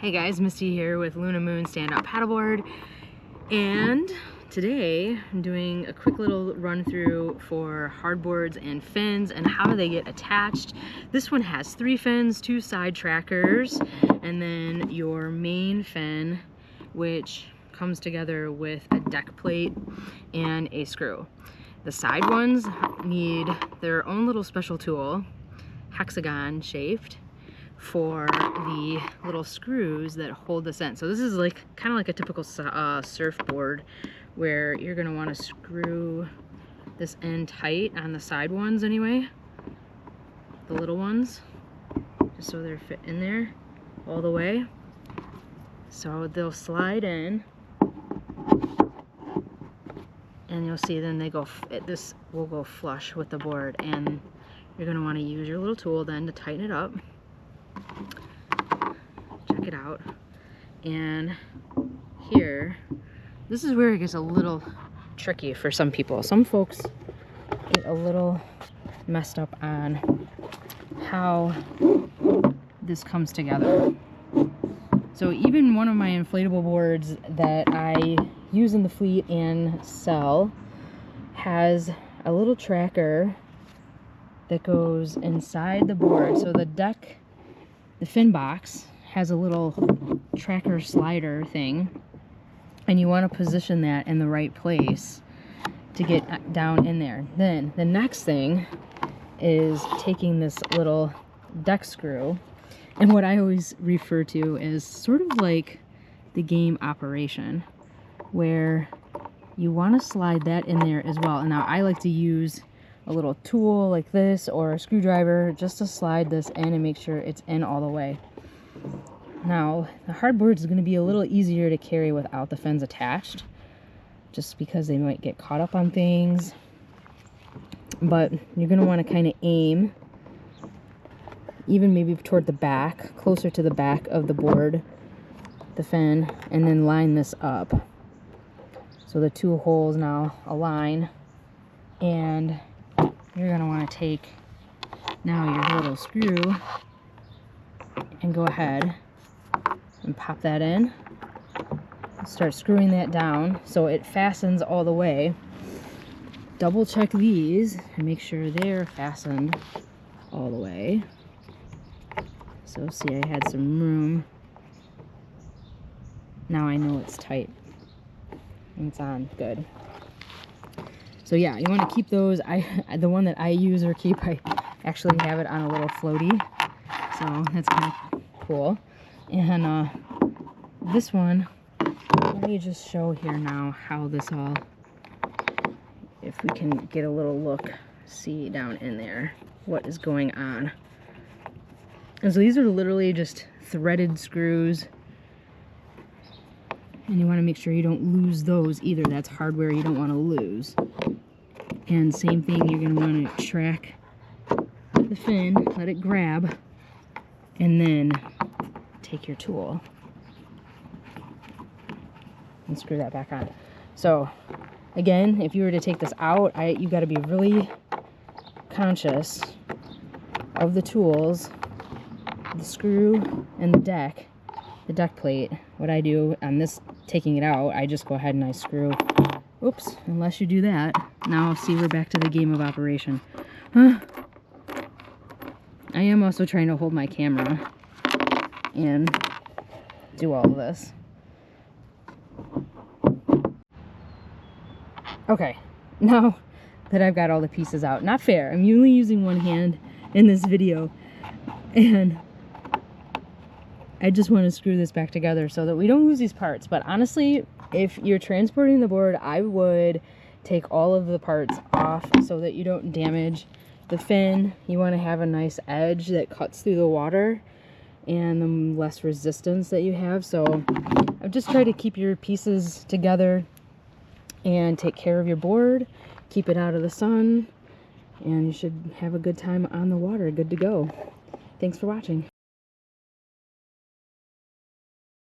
Hey guys, Misty here with Luna Moon Stand-Up Paddleboard, and today I'm doing a quick little run through for hardboards and fins and how they get attached. This one has 3 fins, 2 side trackers, and then your main fin, which comes together with a deck plate and a screw. The side ones need their own little special tool, hexagon shaped, for the little screws that hold this in. So this is like kind of like a typical surfboard, where you're going to want to screw this end tight on the side ones anyway, the little ones, just so they're fit in there all the way. So they'll slide in, and you'll see then they go, this will go flush with the board, and you're going to want to use your little tool then to tighten it up. Check it out. And here, this is where it gets a little tricky for some people. Some folks get a little messed up on how this comes together. So even one of my inflatable boards that I use in the fleet and sell has a little tracker that goes inside the board. So the fin box has a little tracker slider thing, and you want to position that in the right place to get down in there. Then the next thing is taking this little deck screw, and what I always refer to is sort of like the game Operation, where you want to slide that in there as well. And now I like to use a little tool like this or a screwdriver just to slide this in and make sure it's in all the way. Now the hardboard is going to be a little easier to carry without the fins attached, just because they might get caught up on things. But you're going to want to kind of aim even maybe toward the back, closer to the back of the board, the fin, and then line this up so the 2 holes now align. And you're going to want to take now your little screw and go ahead and pop that in. Start screwing that down so it fastens all the way. Double check these and make sure they're fastened all the way. So see, I had some room. Now I know it's tight and it's on good. So yeah, you want to keep those. The one that I use or keep, I actually have it on a little floaty, so that's kind of cool. And this one, let me just show here now how this all, if we can get a little look, see down in there what is going on. And so these are literally just threaded screws, and you want to make sure you don't lose those either. That's hardware you don't want to lose. And same thing, you're going to want to track the fin, let it grab, and then take your tool and screw that back on. So again, if you were to take this out, you got to be really conscious of the tools, the screw and the deck plate. What I do on this, taking it out, I just go ahead and I screw. Oops, unless you do that. Now see, we're back to the game of Operation. I am also trying to hold my camera and do all of this. Okay, now that I've got all the pieces out, not fair, I'm only using one hand in this video, and I just want to screw this back together so that we don't lose these parts. But honestly, if you're transporting the board, I would take all of the parts off so that you don't damage the fin. You want to have a nice edge that cuts through the water and the less resistance that you have. So I've just tried to keep your pieces together and take care of your board, keep it out of the sun, and you should have a good time on the water. Good to go. Thanks for watching.